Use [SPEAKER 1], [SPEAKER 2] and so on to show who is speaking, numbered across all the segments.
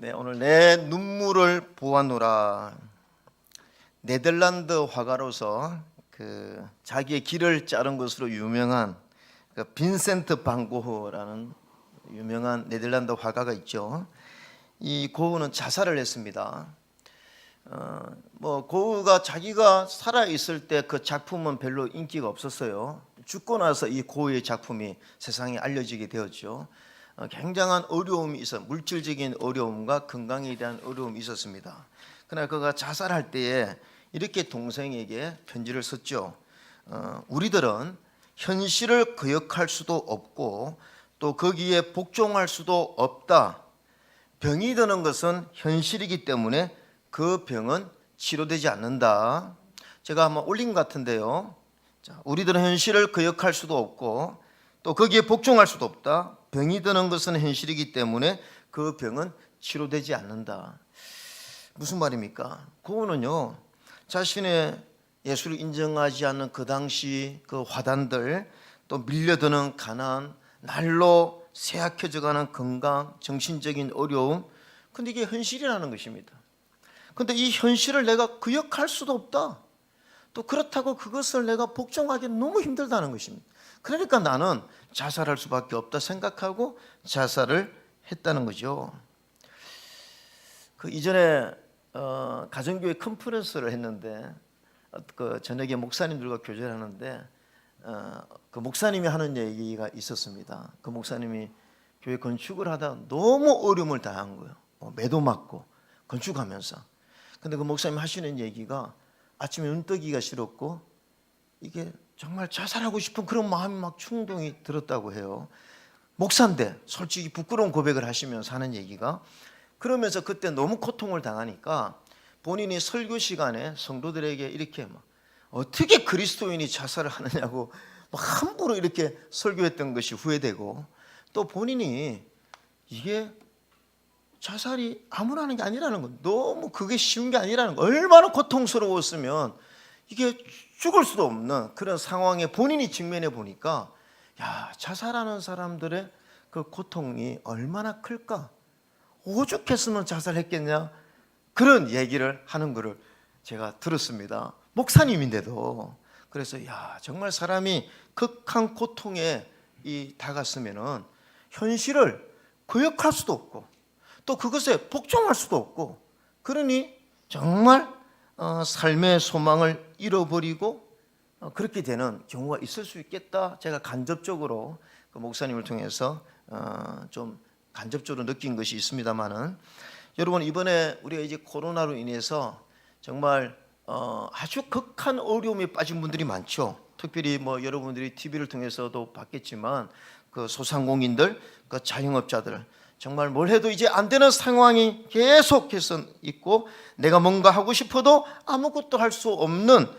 [SPEAKER 1] 네, 오늘 내 눈물을 보았노라. 네덜란드 화가로서 자기의 길을 자른 것으로 유명한 빈센트 반 고흐라는 유명한 네덜란드 화가가 있죠. 이 고흐는 자살을 했습니다. 고흐가 자기가 살아 있을 때 그 작품은 별로 인기가 없었어요. 죽고 나서 이 고흐의 작품이 세상에 알려지게 되었죠. 굉장한 어려움이 있어, 물질적인 어려움과 건강에 대한 어려움이 있었습니다. 그러나 그가 자살할 때에 이렇게 동생에게 편지를 썼죠. 우리들은 현실을 거역할 수도 없고 또 거기에 복종할 수도 없다. 병이 드는 것은 현실이기 때문에 그 병은 치료되지 않는다. 제가 한번 올린 것 같은데요. 자, 우리들은 현실을 거역할 수도 없고 또 거기에 복종할 수도 없다. 병이 드는 것은 현실이기 때문에 그 병은 치료되지 않는다. 무슨 말입니까? 고흐는요, 자신의 예수를 인정하지 않는 그 당시 그 화단들, 또 밀려드는 가난, 날로 쇠약해져가는 건강, 정신적인 어려움, 근데 이게 현실이라는 것입니다. 근데 이 현실을 내가 거역할 수도 없다. 또 그렇다고 그것을 내가 복종하기 너무 힘들다는 것입니다. 그러니까 나는 자살할 수밖에 없다 생각하고 자살을 했다는 거죠. 이전에 가정교회 컨퍼런스를 했는데 저녁에 목사님들과 교제를 하는데 그 목사님이 하는 얘기가 있었습니다. 그 목사님이 교회 건축을 하다 너무 어려움을 당한 거예요. 매도 맞고 건축하면서. 근데 그 목사님 하시는 얘기가 아침에 눈 뜨기가 싫었고 이게 정말 자살하고 싶은 그런 마음이 막 충동이 들었다고 해요. 목사인데 솔직히 부끄러운 고백을 하시면서 하는 얘기가, 그러면서 그때 너무 고통을 당하니까 본인이 설교 시간에 성도들에게 이렇게 막 어떻게 그리스도인이 자살을 하느냐고 막 함부로 이렇게 설교했던 것이 후회되고, 또 본인이 이게 자살이 아무나 하는 게 아니라는 거, 너무 그게 쉬운 게 아니라는 거, 얼마나 고통스러웠으면 이게 죽을 수도 없는 그런 상황에 본인이 직면해 보니까, 야, 자살하는 사람들의 그 고통이 얼마나 클까? 오죽했으면 자살했겠냐? 그런 얘기를 하는 거를 제가 들었습니다. 목사님인데도. 그래서 야, 정말 사람이 극한 고통에 다갔으면은 현실을 거역할 수도 없고 또 그것에 복종할 수도 없고, 그러니 정말 삶의 소망을 잃어버리고 그렇게 되는 경우가 있을 수 있겠다. 제가 간접적으로 그 목사님을 통해서 좀 간접적으로 느낀 것이 있습니다만은, 여러분 이번에 우리가 이제 코로나로 인해서 정말 아주 극한 어려움에 빠진 분들이 많죠. 특별히 여러분들이 TV를 통해서도 봤겠지만 그 소상공인들, 그 자영업자들, 정말 뭘 해도 이제 안 되는 상황이 계속해서 있고 내가 뭔가 하고 싶어도 아무것도 할 수 없는,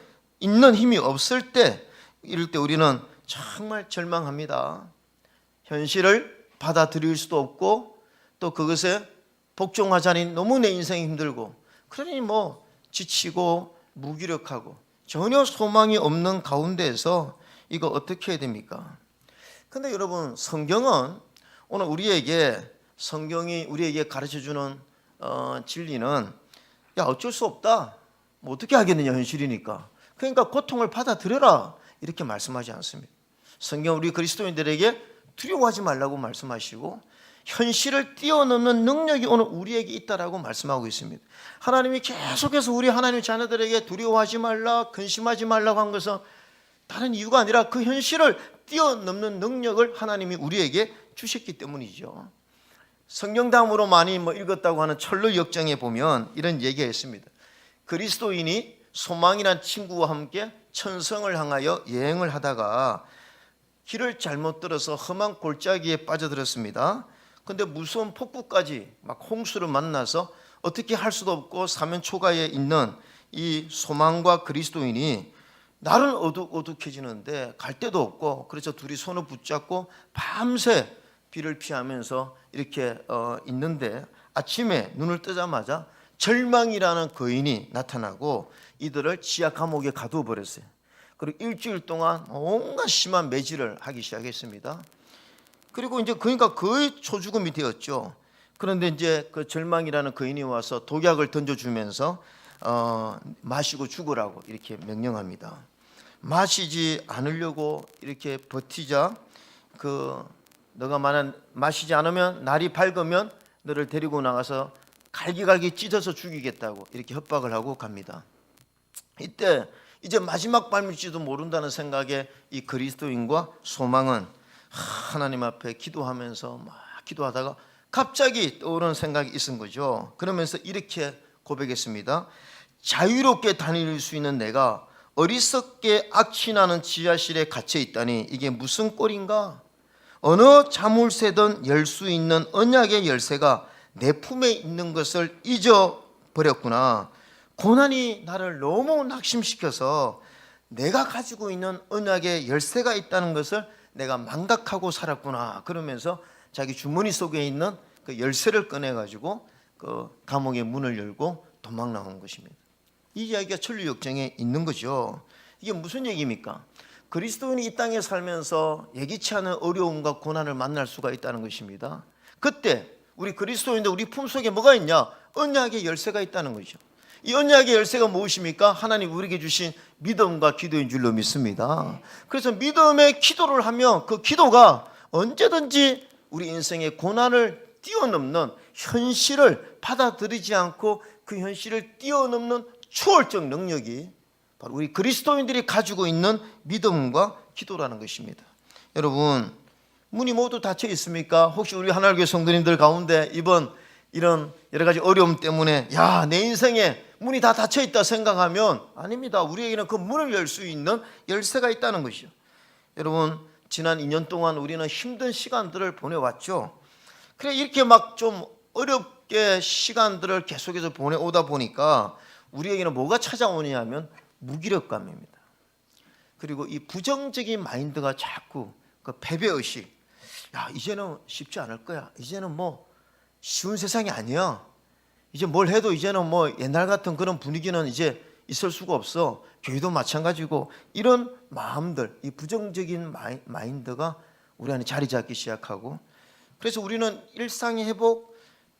[SPEAKER 1] 있는 힘이 없을 때, 이럴 때 우리는 정말 절망합니다. 현실을 받아들일 수도 없고 또 그것에 복종하자니 너무 내 인생이 힘들고, 그러니 지치고 무기력하고 전혀 소망이 없는 가운데에서 이거 어떻게 해야 됩니까? 근데 여러분, 성경은 오늘 성경이 우리에게 가르쳐주는 진리는, 야, 어쩔 수 없다, 어떻게 하겠느냐, 현실이니까, 그러니까 고통을 받아들여라, 이렇게 말씀하지 않습니다. 성경 우리 그리스도인들에게 두려워하지 말라고 말씀하시고 현실을 뛰어넘는 능력이 오늘 우리에게 있다라고 말씀하고 있습니다. 하나님이 계속해서 우리 하나님의 자녀들에게 두려워하지 말라, 근심하지 말라고 한 것은 다른 이유가 아니라 그 현실을 뛰어넘는 능력을 하나님이 우리에게 주셨기 때문이죠. 성경담으로 많이 읽었다고 하는 철로 역정에 보면 이런 얘기가 있습니다. 그리스도인이 소망이란 친구와 함께 천성을 향하여 여행을 하다가 길을 잘못 들어서 험한 골짜기에 빠져들었습니다. 근데 무서운 폭풍까지 막 홍수를 만나서 어떻게 할 수도 없고 사면초가에 있는 이 소망과 그리스도인이 날은 어둑어둑해지는데 갈 데도 없고, 그래서 둘이 손을 붙잡고 밤새 비를 피하면서 이렇게 있는데, 아침에 눈을 뜨자마자 절망이라는 거인이 나타나고 이들을 지하 감옥에 가두어 버렸어요. 그리고 일주일 동안 온갖 심한 매질을 하기 시작했습니다. 그리고 이제 그러니까 거의 초죽음이 되었죠. 그런데 이제 그 절망이라는 거인이 와서 독약을 던져주면서 마시고 죽으라고 이렇게 명령합니다. 마시지 않으려고 이렇게 버티자 너가 마시지 않으면 날이 밝으면 너를 데리고 나가서 갈기갈기 찢어서 죽이겠다고 이렇게 협박을 하고 갑니다. 이때 이제 마지막 밤일지도 모른다는 생각에 이 그리스도인과 소망은 하나님 앞에 기도하면서 막 기도하다가 갑자기 떠오르는 생각이 있은 거죠. 그러면서 이렇게 고백했습니다. 자유롭게 다닐 수 있는 내가 어리석게 악취나는 지하실에 갇혀 있다니 이게 무슨 꼴인가? 어느 자물쇠든 열 수 있는 언약의 열쇠가 내 품에 있는 것을 잊어버렸구나. 고난이 나를 너무 낙심시켜서 내가 가지고 있는 언약의 열쇠가 있다는 것을 내가 망각하고 살았구나. 그러면서 자기 주머니 속에 있는 그 열쇠를 꺼내가지고 그 감옥의 문을 열고 도망 나온 것입니다. 이 이야기가 천류역정에 있는 거죠. 이게 무슨 얘기입니까? 그리스도인이 이 땅에 살면서 예기치 않은 어려움과 고난을 만날 수가 있다는 것입니다. 그때 우리 그리스도인들 우리 품속에 뭐가 있냐? 언약의 열쇠가 있다는 거죠. 이 언약의 열쇠가 무엇입니까? 하나님 우리에게 주신 믿음과 기도인 줄로 믿습니다. 그래서 믿음의 기도를 하면 그 기도가 언제든지 우리 인생의 고난을 뛰어넘는 현실을 받아들이지 않고 그 현실을 뛰어넘는 초월적 능력이 바로 우리 그리스도인들이 가지고 있는 믿음과 기도라는 것입니다. 여러분, 문이 모두 닫혀 있습니까? 혹시 우리 하나님교회 성도님들 가운데 이번 이런 여러 가지 어려움 때문에 내 인생에 문이 다 닫혀 있다 생각하면 아닙니다. 우리에게는 그 문을 열 수 있는 열쇠가 있다는 것이죠. 여러분, 지난 2년 동안 우리는 힘든 시간들을 보내왔죠. 그래 이렇게 막 좀 어렵게 시간들을 계속해서 보내오다 보니까 우리에게는 뭐가 찾아오냐면 무기력감입니다. 그리고 이 부정적인 마인드가 자꾸 그 패배의식, 이제는 쉽지 않을 거야. 이제는 뭐 쉬운 세상이 아니야. 이제 뭘 해도 이제는 뭐 옛날 같은 그런 분위기는 이제 있을 수가 없어. 교회도 마찬가지고 이런 마음들, 이 부정적인 마인드가 우리 안에 자리 잡기 시작하고 그래서 우리는 일상의 회복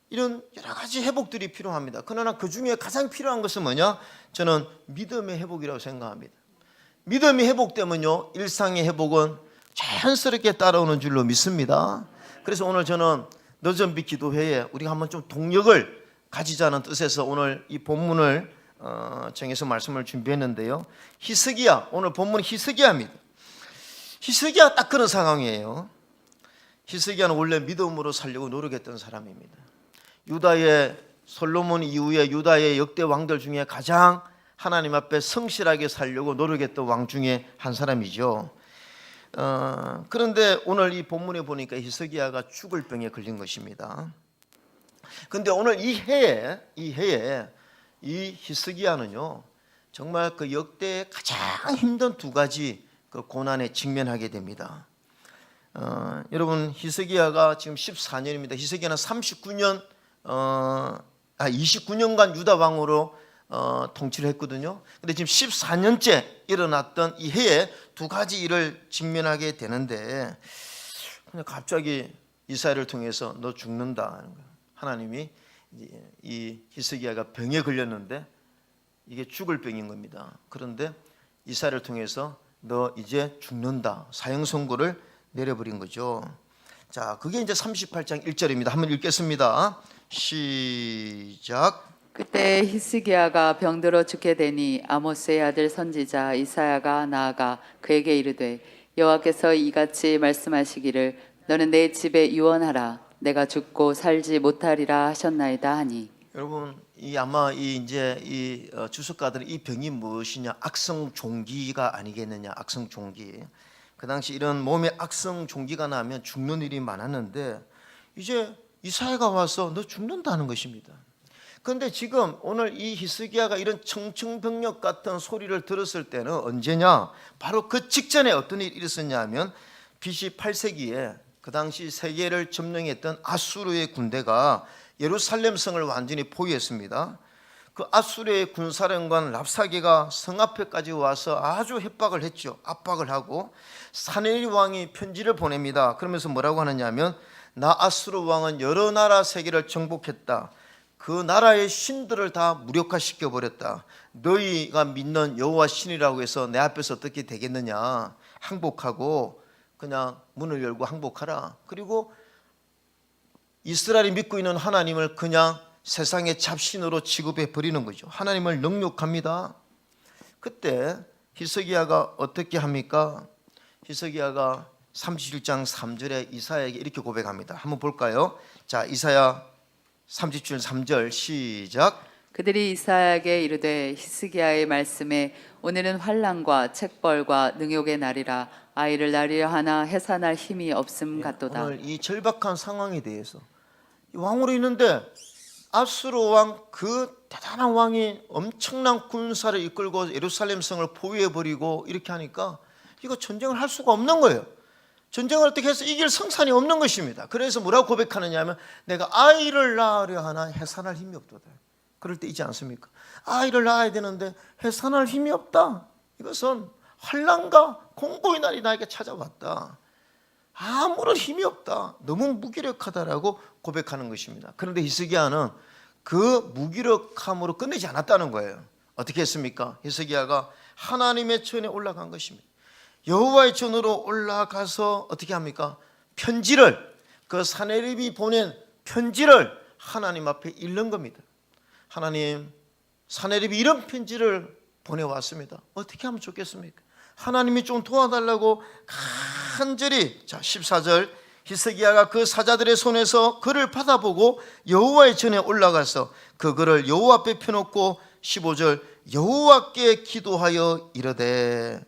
[SPEAKER 1] 이런 여러 가지 회복들이 필요합니다. 그러나 그 중에 가장 필요한 것은 뭐냐? 저는 믿음의 회복이라고 생각합니다. 믿음이 회복되면요 일상의 회복은 자연스럽게 따라오는 줄로 믿습니다. 그래서 오늘 저는 너전비 기도회에 우리가 한번 좀 동력을 가지자는 뜻에서 오늘 이 본문을 정해서 말씀을 준비했는데요. 히스기야, 오늘 본문은 히스기야입니다. 히스기야 딱 그런 상황이에요. 히스기야는 원래 믿음으로 살려고 노력했던 사람입니다. 유다의 솔로몬 이후에 유다의 역대 왕들 중에 가장 하나님 앞에 성실하게 살려고 노력했던 왕 중에 한 사람이죠. 그런데 오늘 이 본문에 보니까 히스기야가 죽을 병에 걸린 것입니다. 그런데 오늘 이 해에 이 히스기야는요 정말 그 역대의 가장 힘든 두 가지 그 고난에 직면하게 됩니다. 여러분 히스기야가 지금 14년입니다. 히스기야는 29년간 유다 왕으로 통치를 했거든요. 근데 지금 14년째 일어났던 이 해에 두 가지 일을 직면하게 되는데 근데 갑자기 이사야를 통해서 너 죽는다. 하나님이 이 히스기야가 병에 걸렸는데 이게 죽을 병인 겁니다. 그런데 이사야를 통해서 너 이제 죽는다. 사형 선고를 내려버린 거죠. 자, 그게 이제 38장 1절입니다. 한번 읽겠습니다. 시작.
[SPEAKER 2] 그때 히스기야가 병들어 죽게 되니 아모스의 아들 선지자 이사야가 나아가 그에게 이르되 여호와께서 이같이 말씀하시기를 너는 내 집에 유언하라 내가 죽고 살지 못하리라 하셨나이다 하니.
[SPEAKER 1] 여러분 아마 이 주석가들은 이 병이 무엇이냐 악성 종기가 아니겠느냐. 악성 종기. 그 당시 이런 몸에 악성 종기가 나면 죽는 일이 많았는데 이제 이사야가 와서 너 죽는다는 것입니다. 그런데 지금 오늘 이 히스기야가 이런 청청병력 같은 소리를 들었을 때는 언제냐? 바로 그 직전에 어떤 일이 있었냐 하면 BC 8세기에 그 당시 세계를 점령했던 아수르의 군대가 예루살렘 성을 완전히 포위했습니다. 그 아수르의 군사령관 랍사게가 성 앞에까지 와서 아주 협박을 했죠. 압박을 하고 사네립 왕이 편지를 보냅니다. 그러면서 뭐라고 하느냐 하면 나 아수르 왕은 여러 나라 세계를 정복했다. 그 나라의 신들을 다 무력화시켜 버렸다. 너희가 믿는 여호와 신이라고 해서 내 앞에서 어떻게 되겠느냐. 항복하고 그냥 문을 열고 항복하라. 그리고 이스라엘이 믿고 있는 하나님을 그냥 세상의 잡신으로 취급해 버리는 거죠. 하나님을 능욕합니다. 그때 히스기야가 어떻게 합니까? 히스기야가 37장 3절에 이사야에게 이렇게 고백합니다. 한번 볼까요? 자, 이사야 37장 3절 시작.
[SPEAKER 2] 그들이 이사야에게 이르되 히스기야의 말씀에 오늘은 환난과 책벌과 능욕의 날이라 아이를 낳으려 하나 해산할 힘이 없음 같도다.
[SPEAKER 1] 오늘 이 절박한 상황에 대해서 왕으로 있는데 아수르 왕 그 대단한 왕이 엄청난 군사를 이끌고 예루살렘 성을 포위해 버리고 이렇게 하니까 이거 전쟁을 할 수가 없는 거예요. 전쟁을 어떻게 해서 이길 성산이 없는 것입니다. 그래서 뭐라고 고백하느냐 하면 내가 아이를 낳으려 하나 해산할 힘이 없도다. 그럴 때 있지 않습니까? 아이를 낳아야 되는데 해산할 힘이 없다. 이것은 환난과 공고의 날이 나에게 찾아왔다. 아무런 힘이 없다. 너무 무기력하다라고 고백하는 것입니다. 그런데 히스기야는 그 무기력함으로 끝내지 않았다는 거예요. 어떻게 했습니까? 히스기야가 하나님의 전에 올라간 것입니다. 여호와의 전으로 올라가서 어떻게 합니까? 편지를, 그 사네립이 보낸 편지를 하나님 앞에 읽는 겁니다. 하나님, 사네립이 이런 편지를 보내왔습니다. 어떻게 하면 좋겠습니까? 하나님이 좀 도와달라고 간절히. 자, 14절 히스기야가 그 사자들의 손에서 글을 받아보고 여호와의 전에 올라가서 그 글을 여호와 앞에 펴놓고 15절 여호와께 기도하여 이르되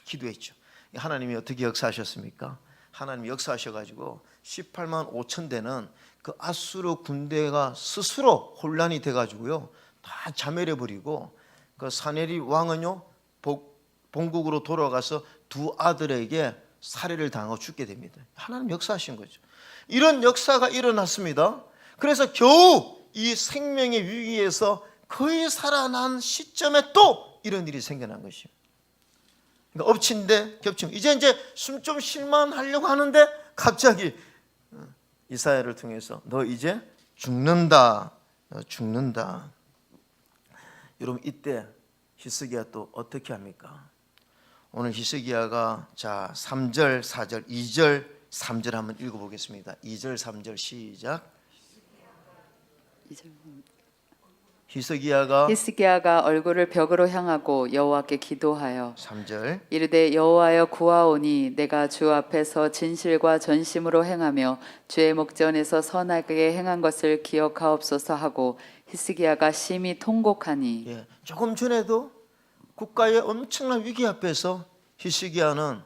[SPEAKER 1] 기도했죠. 하나님이 어떻게 역사하셨습니까? 하나님이 역사하셔가지고 18만 5천 대는 그 아수르 군대가 스스로 혼란이 돼가지고요 다 자멸해버리고 그 사네립 왕은요 본국으로 돌아가서 두 아들에게 살해를 당하고 죽게 됩니다. 하나님 역사하신 거죠. 이런 역사가 일어났습니다. 그래서 겨우 이 생명의 위기에서 거의 살아난 시점에 또 이런 일이 생겨난 것이에요. 그러니까 엎친 데 겹친. 이제 숨 좀 쉴만 하려고 하는데 갑자기 이사야를 통해서 너 이제 죽는다. 죽는다. 여러분 이때 히스기야 또 어떻게 합니까? 오늘 히스기야가 자 3절, 4절, 2절, 3절 한번 읽어보겠습니다. 2절, 3절 시작.
[SPEAKER 2] 히스기야가 얼굴을 벽으로 향하고 여호와께 기도하여
[SPEAKER 1] 3절
[SPEAKER 2] 이르되 여호와여 구하오니 내가 주 앞에서 진실과 전심으로 행하며 주의 목전에서 선하게 행한 것을 기억하옵소서 하고 히스기야가 심히 통곡하니.
[SPEAKER 1] 조금 전에도 국가의 엄청난 위기 앞에서 히스기야는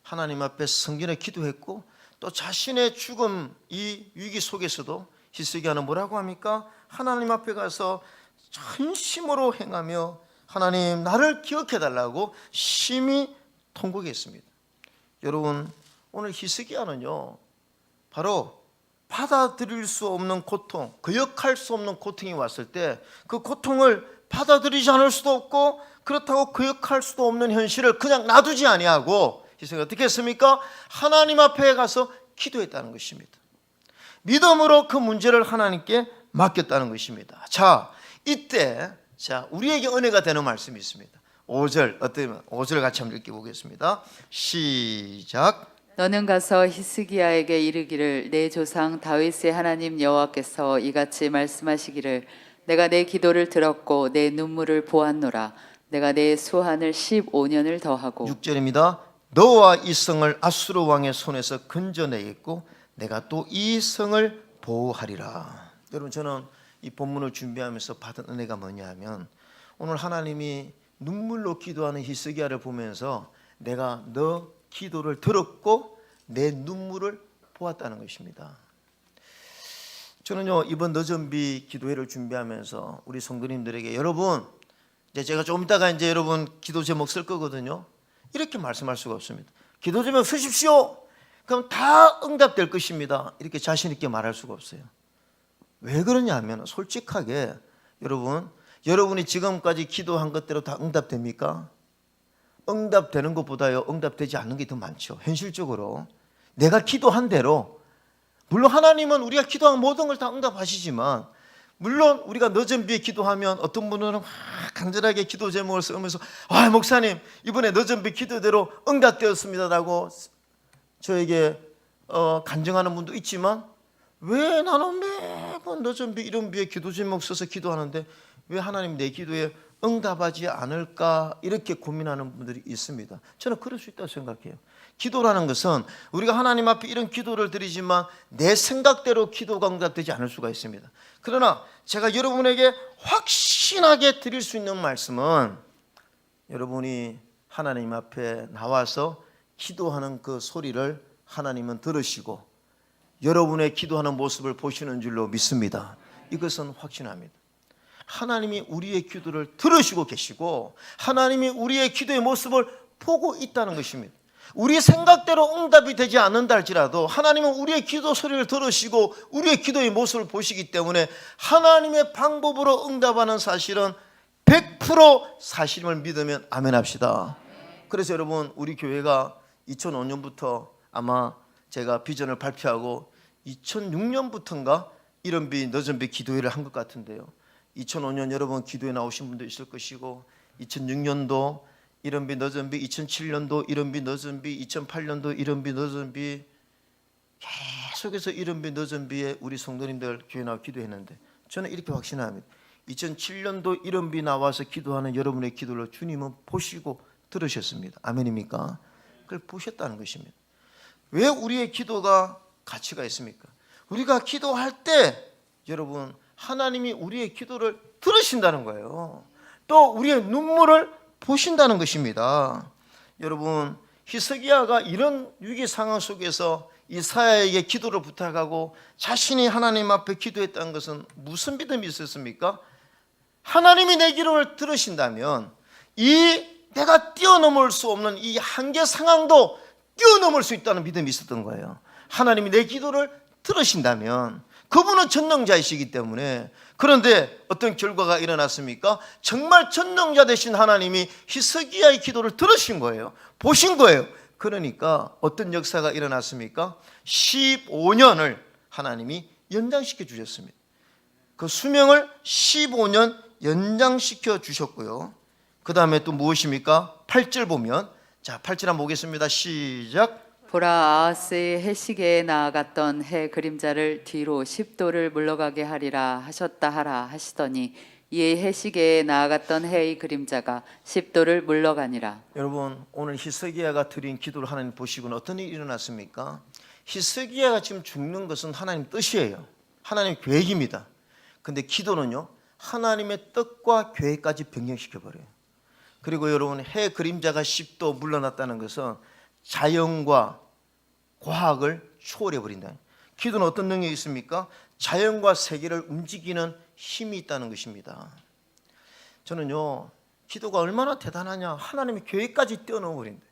[SPEAKER 1] 하나님 앞에 성전에 기도했고 또 자신의 죽음 이 위기 속에서도 히스기야는 뭐라고 합니까? 하나님 앞에 가서 전심으로 행하며 하나님 나를 기억해 달라고 심히 통곡했습니다. 여러분 오늘 히스기야는요 바로 받아들일 수 없는 고통, 거역할 수 없는 고통이 왔을 때 그 고통을 받아들이지 않을 수도 없고 그렇다고 거역할 수도 없는 현실을 그냥 놔두지 아니하고 히스기야가 어떻게 했습니까? 하나님 앞에 가서 기도했다는 것입니다. 믿음으로 그 문제를 하나님께 맡겼다는 것입니다. 자, 이때 우리에게 은혜가 되는 말씀이 있습니다. 5절 5절 같이 한번 읽어보겠습니다. 시작.
[SPEAKER 2] 너는 가서 히스기야에게 이르기를 내 조상 다윗의 하나님 여호와께서 이같이 말씀하시기를 내가 내 기도를 들었고 내 눈물을 보았노라. 내가 내 수한을 15년을 더하고.
[SPEAKER 1] 6절입니다. 너와 이 성을 아수르 왕의 손에서 건져내겠고 내가 또 이 성을 보호하리라. 여러분 저는 이 본문을 준비하면서 받은 은혜가 뭐냐 하면 오늘 하나님이 눈물로 기도하는 히스기야를 보면서 내가 너 기도를 들었고 내 눈물을 보았다는 것입니다. 저는요 이번 너전비 기도회를 준비하면서 우리 성도님들에게 여러분 이제 제가 조금 있다가 이제 여러분 기도 제목 쓸 거거든요. 이렇게 말씀할 수가 없습니다. 기도 제목 쓰십시오. 그럼 다 응답될 것입니다. 이렇게 자신 있게 말할 수가 없어요. 왜 그러냐 하면 솔직하게 여러분이 지금까지 기도한 것대로 다 응답됩니까? 응답되는 것보다요 응답되지 않는 게 더 많죠. 현실적으로 내가 기도한 대로, 물론 하나님은 우리가 기도한 모든 걸 다 응답하시지만, 물론 우리가 늦은 비에 기도하면 어떤 분들은 막 간절하게 기도 제목을 쓰면서 목사님 이번에 늦은 비 기도대로 응답되었습니다라고 저에게 간증하는 분도 있지만, 왜 나는 매번 늦은 비 이런 비에 기도 제목 써서 기도하는데 왜 하나님 내 기도에 응답하지 않을까, 이렇게 고민하는 분들이 있습니다. 저는 그럴 수 있다고 생각해요. 기도라는 것은 우리가 하나님 앞에 이런 기도를 드리지만 내 생각대로 기도가 응답되지 않을 수가 있습니다. 그러나 제가 여러분에게 확신하게 드릴 수 있는 말씀은, 여러분이 하나님 앞에 나와서 기도하는 그 소리를 하나님은 들으시고 여러분의 기도하는 모습을 보시는 줄로 믿습니다. 이것은 확신합니다. 하나님이 우리의 기도를 들으시고 계시고 하나님이 우리의 기도의 모습을 보고 있다는 것입니다. 우리 생각대로 응답이 되지 않는다 할지라도 하나님은 우리의 기도 소리를 들으시고 우리의 기도의 모습을 보시기 때문에 하나님의 방법으로 응답하는 사실은 100% 사실임을 믿으면 아멘 합시다. 그래서 여러분, 우리 교회가 2005년부터 아마 제가 비전을 발표하고 2006년부터인가 이른 비 늦은 비 기도회를 한 것 같은데요. 2005년 여러분 기도에 나오신 분도 있을 것이고, 2006년도 이른 비 늦은 비, 2007년도 이른 비 늦은 비, 2008년도 이른 비 늦은 비, 계속해서 이른 비 늦은 비에 우리 성도님들 교회 나와 기도했는데, 저는 이렇게 확신합니다. 2007년도 이른 비 나와서 기도하는 여러분의 기도를 주님은 보시고 들으셨습니다. 아멘입니까? 그걸 보셨다는 것입니다. 왜 우리의 기도가 가치가 있습니까? 우리가 기도할 때 여러분, 하나님이 우리의 기도를 들으신다는 거예요. 또 우리의 눈물을 보신다는 것입니다. 여러분, 히스기야가 이런 위기 상황 속에서 이사야에게 기도를 부탁하고 자신이 하나님 앞에 기도했다는 것은 무슨 믿음이 있었습니까? 하나님이 내 기도를 들으신다면 이 내가 뛰어넘을 수 없는 이 한계 상황도 뛰어넘을 수 있다는 믿음이 있었던 거예요. 하나님이 내 기도를 들으신다면, 그분은 전능자이시기 때문에. 그런데 어떤 결과가 일어났습니까? 정말 전능자 되신 하나님이 히스기야의 기도를 들으신 거예요. 보신 거예요. 그러니까 어떤 역사가 일어났습니까? 15년을 하나님이 연장시켜 주셨습니다. 그 수명을 15년 연장시켜 주셨고요. 그 다음에 또 무엇입니까? 8절 보면, 자 8절 한번 보겠습니다. 시작.
[SPEAKER 2] 보라, 아하스의 해시계에 나아갔던 해 그림자를 뒤로 10도를 물러가게 하리라 하셨다 하라 하시더니 이에 해시계에 나아갔던 해의 그림자가 10도를 물러가니라.
[SPEAKER 1] 여러분, 오늘 히스기야가 드린 기도를 하나님 보시고는 어떤 일이 일어났습니까? 히스기야가 지금 죽는 것은 하나님 뜻이에요. 하나님 계획입니다. 근데 기도는요, 하나님의 뜻과 계획까지 변경시켜버려요. 그리고 여러분, 해 그림자가 10도 물러났다는 것은 자연과 과학을 초월해버린다. 기도는 어떤 능력이 있습니까? 자연과 세계를 움직이는 힘이 있다는 것입니다. 저는요, 기도가 얼마나 대단하냐, 하나님의 계획까지 뛰어넘어버린다.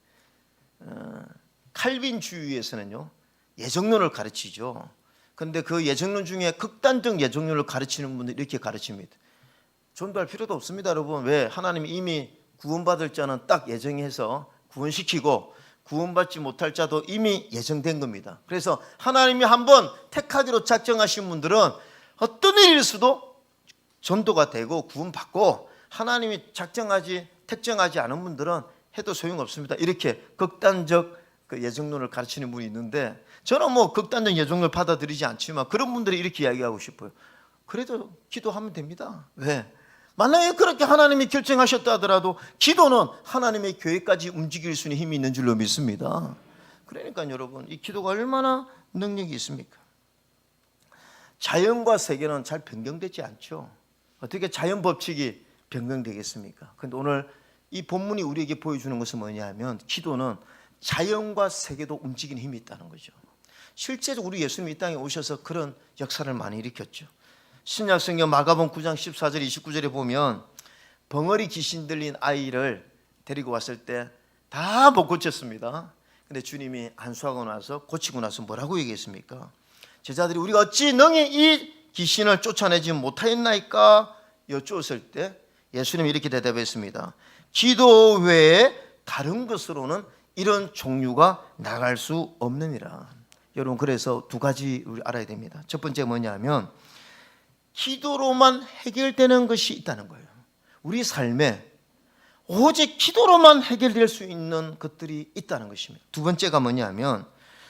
[SPEAKER 1] 칼빈주의에서는요, 예정론을 가르치죠. 그런데 그 예정론 중에 극단적 예정론을 가르치는 분들이 이렇게 가르칩니다. 전도할 필요도 없습니다, 여러분. 왜? 하나님이 이미 구원받을 자는 딱 예정해서 구원시키고 구원받지 못할 자도 이미 예정된 겁니다. 그래서 하나님이 한번 택하기로 작정하신 분들은 어떤 일일 수도 전도가 되고 구원받고, 하나님이 택정하지 않은 분들은 해도 소용없습니다. 이렇게 극단적 그 예정론을 가르치는 분이 있는데, 저는 뭐 극단적 예정론을 받아들이지 않지만 그런 분들이 이렇게 이야기하고 싶어요. 그래도 기도하면 됩니다. 왜? 만약에 그렇게 하나님이 결정하셨다 하더라도 기도는 하나님의 계획까지 움직일 수 있는 힘이 있는 줄로 믿습니다. 그러니까 여러분, 이 기도가 얼마나 능력이 있습니까? 자연과 세계는 잘 변경되지 않죠. 어떻게 자연 법칙이 변경되겠습니까? 그런데 오늘 이 본문이 우리에게 보여주는 것은 뭐냐 하면, 기도는 자연과 세계도 움직이는 힘이 있다는 거죠. 실제로 우리 예수님이 이 땅에 오셔서 그런 역사를 많이 일으켰죠. 신약성경 마가복음 9장 14절 29절에 보면, 벙어리 귀신 들린 아이를 데리고 왔을 때 다 못 고쳤습니다. 근데 주님이 안수하고 나서, 고치고 나서 뭐라고 얘기했습니까? 제자들이 우리가 어찌 능히 이 귀신을 쫓아내지 못하였나이까 여쭈었을 때 예수님이 이렇게 대답했습니다. 기도 외에 다른 것으로는 이런 종류가 나갈 수 없느니라. 여러분, 그래서 두 가지 우리 알아야 됩니다. 첫 번째 뭐냐면 기도로만 해결되는 것이 있다는 거예요. 우리 삶에 오직 기도로만 해결될 수 있는 것들이 있다는 것입니다. 두 번째가 뭐냐면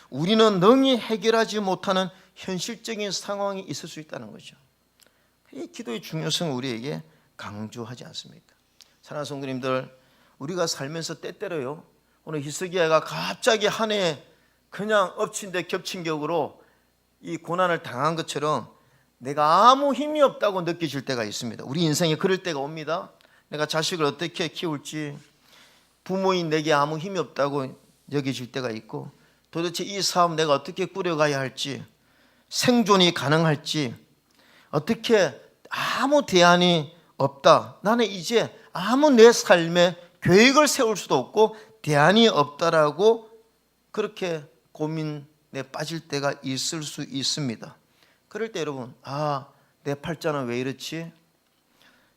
[SPEAKER 1] 우리는 능히 해결하지 못하는 현실적인 상황이 있을 수 있다는 거죠. 이 기도의 중요성을 우리에게 강조하지 않습니까? 사랑하는 성도님들, 우리가 살면서 때때로요, 오늘 히스기야가 갑자기 한 해에 그냥 엎친 데 겹친 격으로 이 고난을 당한 것처럼 내가 아무 힘이 없다고 느껴질 때가 있습니다. 우리 인생에 그럴 때가 옵니다. 내가 자식을 어떻게 키울지, 부모인 내게 아무 힘이 없다고 여겨질 때가 있고, 도대체 이 사업 내가 어떻게 꾸려가야 할지, 생존이 가능할지, 어떻게 아무 대안이 없다. 나는 이제 아무 내 삶에 계획을 세울 수도 없고 대안이 없다라고 그렇게 고민에 빠질 때가 있을 수 있습니다. 그럴 때 여러분, 내 팔자는 왜 이렇지?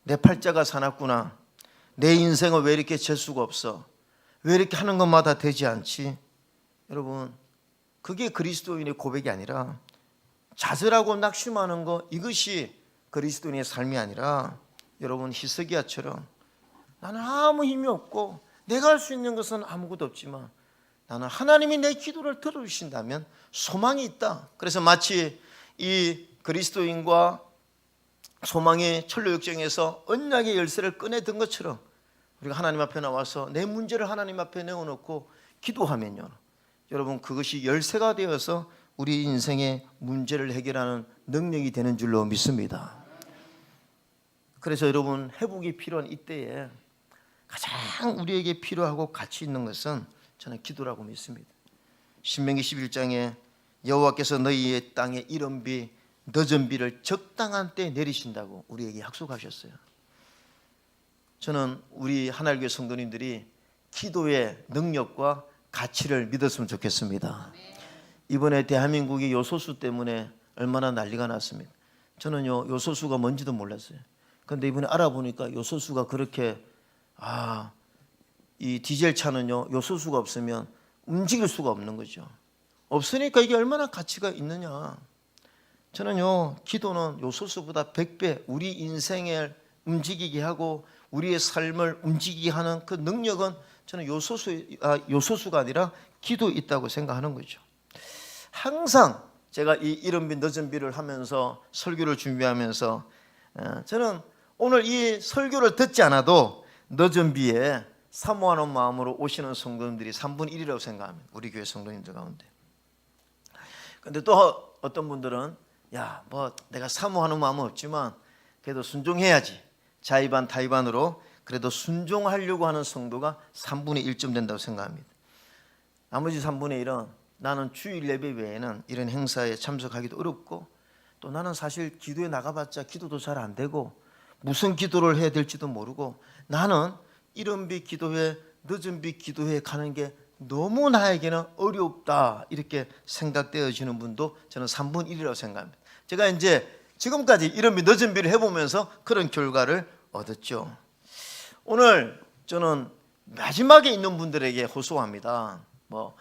[SPEAKER 1] 내 팔자가 사납구나. 내 인생은 왜 이렇게 재수가 없어? 왜 이렇게 하는 것마다 되지 않지? 여러분, 그게 그리스도인의 고백이 아니라 좌절하고 낙심하는 것, 이것이 그리스도인의 삶이 아니라 여러분, 히스기야처럼 나는 아무 힘이 없고 내가 할 수 있는 것은 아무것도 없지만 나는 하나님이 내 기도를 들어주신다면 소망이 있다. 그래서 마치 이 그리스도인과 소망의 천로역정에서 언약의 열쇠를 꺼내든 것처럼 우리가 하나님 앞에 나와서 내 문제를 하나님 앞에 내어놓고 기도하면요, 여러분, 그것이 열쇠가 되어서 우리 인생의 문제를 해결하는 능력이 되는 줄로 믿습니다. 그래서 여러분, 회복이 필요한 이때에 가장 우리에게 필요하고 가치 있는 것은 저는 기도라고 믿습니다. 신명기 11장에 여호와께서 너희의 땅에 이른 비 늦은 비를 적당한 때에 내리신다고 우리에게 약속하셨어요. 저는 우리 하나님교회 성도님들이 기도의 능력과 가치를 믿었으면 좋겠습니다. 이번에 대한민국이 요소수 때문에 얼마나 난리가 났습니까? 저는요, 요소수가 뭔지도 몰랐어요. 그런데 이번에 알아보니까 요소수가 그렇게 이 디젤 차는요, 요소수가 없으면 움직일 수가 없는 거죠. 없으니까 이게 얼마나 가치가 있느냐. 저는요, 기도는 요소수보다 100배 우리 인생을 움직이게 하고 우리의 삶을 움직이게 하는 그 능력은 저는 요소수가 아니라 기도에 있다고 생각하는 거죠. 항상 제가 이 이른 비 늦은 비를 하면서 설교를 준비하면서 저는 오늘 이 설교를 듣지 않아도 늦은 비에 사모하는 마음으로 오시는 성도님들이 3분의 1이라고 생각합니다. 우리 교회 성도님들 가운데. 그런데 또 어떤 분들은 내가 사모하는 마음은 없지만 그래도 순종해야지, 자의반 타의반으로 그래도 순종하려고 하는 성도가 3분의 1쯤 된다고 생각합니다. 나머지 3분의 1은 나는 주일 예배 외에는 이런 행사에 참석하기도 어렵고, 또 나는 사실 기도에 나가봤자 기도도 잘 안 되고 무슨 기도를 해야 될지도 모르고, 나는 이른 비 기도회, 늦은 비 기도회에 가는 게 너무 나에게는 어렵다, 이렇게 생각되어지는 분도 저는 3분의 1이라고 생각합니다. 제가 이제 지금까지 이른 비 늦은 비를 해보면서 그런 결과를 얻었죠. 오늘 저는 마지막에 있는 분들에게 호소합니다. 막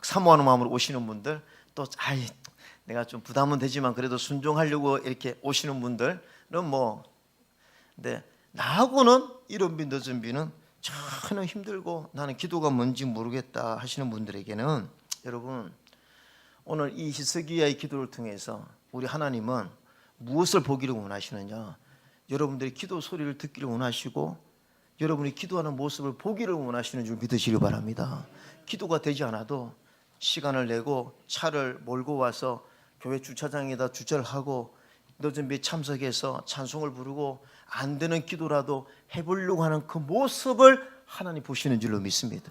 [SPEAKER 1] 사모하는 마음으로 오시는 분들, 또 내가 좀 부담은 되지만 그래도 순종하려고 이렇게 오시는 분들은 근데 나하고는 이른 비 늦은 비는 전혀 힘들고 나는 기도가 뭔지 모르겠다 하시는 분들에게는, 여러분, 오늘 이 히스기야의 기도를 통해서 우리 하나님은 무엇을 보기를 원하시느냐? 여러분들이 기도 소리를 듣기를 원하시고 여러분이 기도하는 모습을 보기를 원하시는 줄 믿으시길 바랍니다. 기도가 되지 않아도 시간을 내고 차를 몰고 와서 교회 주차장에다 주차를 하고 늦은 비 참석해서 찬송을 부르고 안 되는 기도라도 해보려고 하는 그 모습을 하나님 보시는 줄로 믿습니다.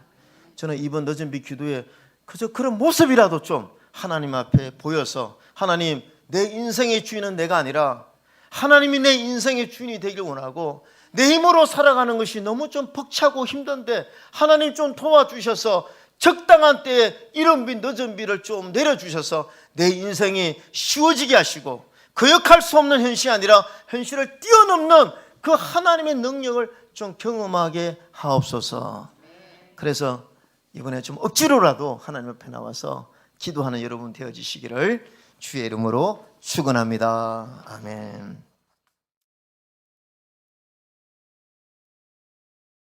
[SPEAKER 1] 저는 이번 늦은 비 기도에 그저 그런 모습이라도 좀 하나님 앞에 보여서, 하나님, 내 인생의 주인은 내가 아니라 하나님이 내 인생의 주인이 되길 원하고, 내 힘으로 살아가는 것이 너무 좀 벅차고 힘든데 하나님 좀 도와주셔서 적당한 때에 이른 비 늦은 비를 좀 내려주셔서 내 인생이 쉬워지게 하시고, 거역할 수 없는 현실이 아니라 현실을 뛰어넘는 그 하나님의 능력을 좀 경험하게 하옵소서. 그래서 이번에 좀 억지로라도 하나님 앞에 나와서 기도하는 여러분 되어지시기를 주의 이름으로 축원합니다. 아멘.